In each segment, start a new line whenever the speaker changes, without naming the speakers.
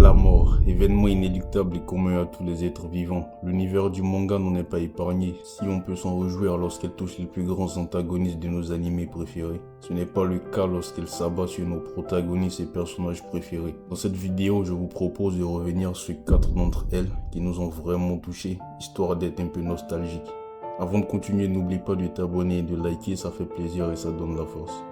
La mort, événement inéluctable et commun à tous les êtres vivants. L'univers du manga n'en est pas épargné, si on peut s'en réjouir lorsqu'elle touche les plus grands antagonistes de nos animés préférés. Ce n'est pas le cas lorsqu'elle s'abat sur nos protagonistes et personnages préférés. Dans cette vidéo, je vous propose de revenir sur 4 d'entre elles qui nous ont vraiment touchés, histoire d'être un peu nostalgique. Avant de continuer, n'oublie pas de t'abonner et de liker, ça fait plaisir et ça donne la force.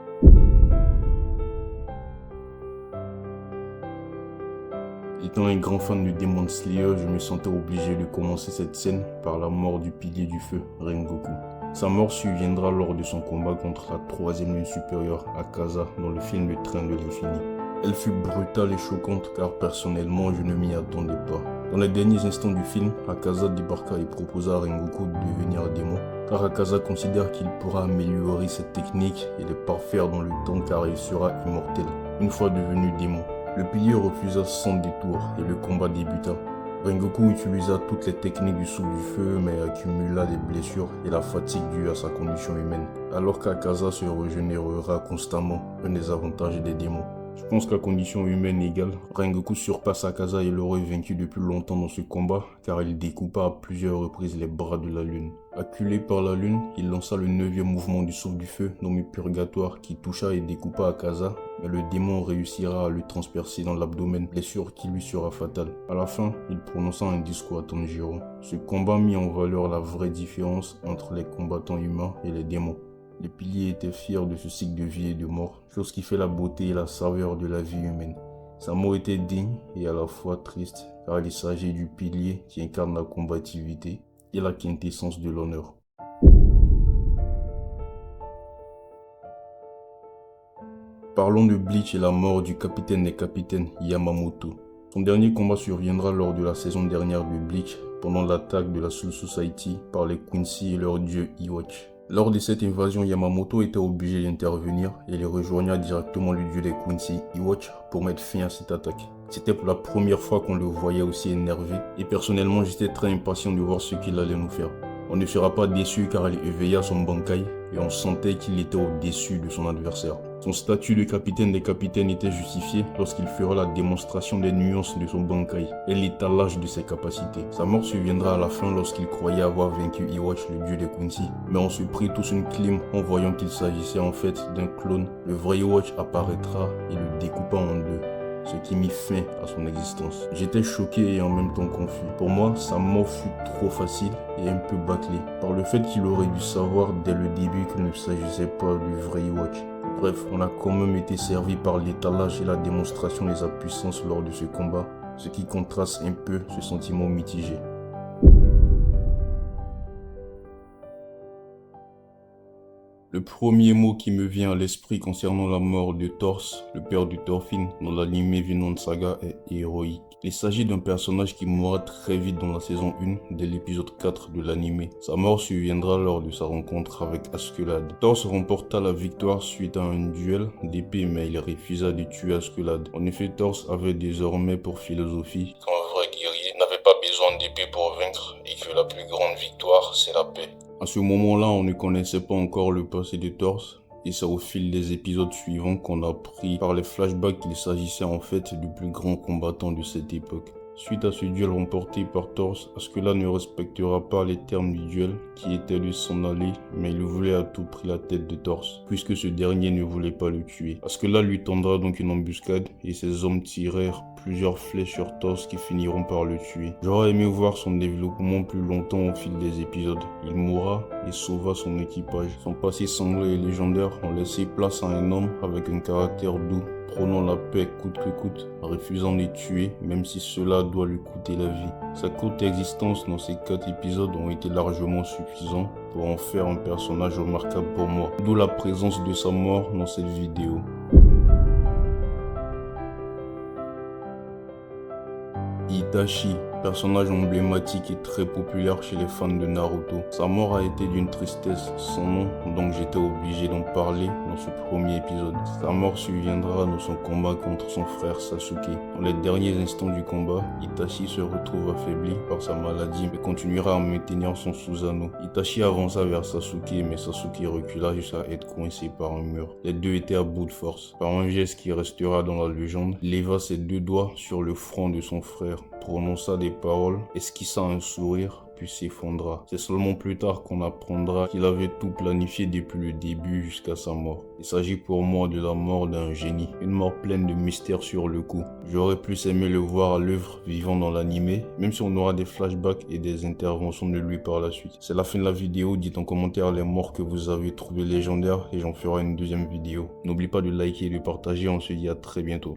Étant un grand fan de Demon Slayer, je me sentais obligé de commencer cette scène par la mort du pilier du feu, Rengoku. Sa mort surviendra lors de son combat contre la troisième lune supérieure, Akaza, dans le film Le Train de l'Infini. Elle fut brutale et choquante car personnellement je ne m'y attendais pas. Dans les derniers instants du film, Akaza débarqua et proposa à Rengoku de devenir démon, car Akaza considère qu'il pourra améliorer cette technique et les parfaire dans le temps car il sera immortel, une fois devenu démon. Le pilier refusa sans détour et le combat débuta. Rengoku utilisa toutes les techniques du souffle du feu mais accumula des blessures et la fatigue due à sa condition humaine, alors qu'Akaza se régénérera constamment, un des avantages des démons. Je pense qu'à condition humaine égale, Rengoku surpasse Akaza et l'aurait vaincu depuis longtemps dans ce combat car il découpa à plusieurs reprises les bras de la lune. Acculé par la lune, il lança le 9e mouvement du souffle du feu nommé Purgatoire qui toucha et découpa Akaza, mais le démon réussira à le transpercer dans l'abdomen, blessure qui lui sera fatale. À la fin, il prononça un discours à Tanjiro. Ce combat mit en valeur la vraie différence entre les combattants humains et les démons. Les piliers étaient fiers de ce cycle de vie et de mort, chose qui fait la beauté et la saveur de la vie humaine. Sa mort était digne et à la fois triste, car il s'agit du pilier qui incarne la combativité et la quintessence de l'honneur. Parlons de Bleach et la mort du capitaine des capitaines, Yamamoto. Son dernier combat surviendra lors de la saison dernière de Bleach, pendant l'attaque de la Soul Society par les Quincy et leur dieu Ewatch. Lors de cette invasion, Yamamoto était obligé d'intervenir et il rejoigna directement le dieu des Quincy, Ewatch, pour mettre fin à cette attaque. C'était pour la première fois qu'on le voyait aussi énervé et personnellement j'étais très impatient de voir ce qu'il allait nous faire. On ne sera pas déçu car il éveilla son Bankai et on sentait qu'il était au-dessus de son adversaire. Son statut de capitaine des capitaines était justifié lorsqu'il fera la démonstration des nuances de son Bankai et l'étalage de ses capacités. Sa mort surviendra à la fin lorsqu'il croyait avoir vaincu Ewatch, le dieu des Quincy. Mais on se prit tous une clim en voyant qu'il s'agissait en fait d'un clone. Le vrai Ewatch apparaîtra et le découpa en deux, ce qui mit fin à son existence. J'étais choqué et en même temps confus. Pour moi, sa mort fut trop facile et un peu bâclée, par le fait qu'il aurait dû savoir dès le début qu'il ne s'agissait pas du vrai Ewatch. Bref, on a quand même été servi par l'étalage et la démonstration de sa puissance lors de ce combat, ce qui contraste un peu ce sentiment mitigé. Le premier mot qui me vient à l'esprit concernant la mort de Thors, le père de Thorfinn, dans l'anime Vinland Saga est héroïque. Il s'agit d'un personnage qui mourra très vite dans la saison 1 dès l'épisode 4 de l'anime. Sa mort surviendra lors de sa rencontre avec Askeladd. Thors remporta la victoire suite à un duel d'épée mais il refusa de tuer Askeladd. En effet, Thors avait désormais pour philosophie qu'un vrai guerrier n'avait pas besoin d'épée pour vaincre et que la plus grande victoire c'est la paix. À ce moment-là, on ne connaissait pas encore le passé de Thors, et c'est au fil des épisodes suivants qu'on a appris par les flashbacks qu'il s'agissait en fait du plus grand combattant de cette époque. Suite à ce duel remporté par Thors, Askeladd ne respectera pas les termes du duel qui était de s'en aller, mais il voulait à tout prix la tête de Thors, puisque ce dernier ne voulait pas le tuer. Askeladd lui tendra donc une embuscade et ses hommes tirèrent plusieurs flèches sur Thors qui finiront par le tuer. J'aurais aimé voir son développement plus longtemps au fil des épisodes. Il mourra et sauva son équipage. Son passé sanglant et légendaire ont laissé place à un homme avec un caractère doux, prônant la paix coûte que coûte, refusant de tuer même si cela doit lui coûter la vie. Sa courte existence dans ces 4 épisodes ont été largement suffisants pour en faire un personnage remarquable pour moi, d'où la présence de sa mort dans cette vidéo. Itachi, Personnage emblématique et très populaire chez les fans de Naruto. Sa mort a été d'une tristesse sans nom, donc j'étais obligé d'en parler dans ce premier épisode. Sa mort surviendra dans son combat contre son frère Sasuke. Dans les derniers instants du combat, Itachi se retrouve affaibli par sa maladie mais continuera à maintenir son Susanoo. Itachi avança vers Sasuke mais Sasuke recula jusqu'à être coincé par un mur. Les deux étaient à bout de force. Par un geste qui restera dans la légende, il leva ses deux doigts sur le front de son frère, prononça des paroles, esquissa un sourire, puis s'effondra. C'est seulement plus tard qu'on apprendra qu'il avait tout planifié depuis le début jusqu'à sa mort. Il s'agit pour moi de la mort d'un génie, une mort pleine de mystères sur le coup. J'aurais plus aimé le voir à l'œuvre vivant dans l'animé, même si on aura des flashbacks et des interventions de lui par la suite. C'est la fin de la vidéo, dites en commentaire les morts que vous avez trouvées légendaires et j'en ferai une deuxième vidéo. N'oublie pas de liker et de partager, on se dit à très bientôt.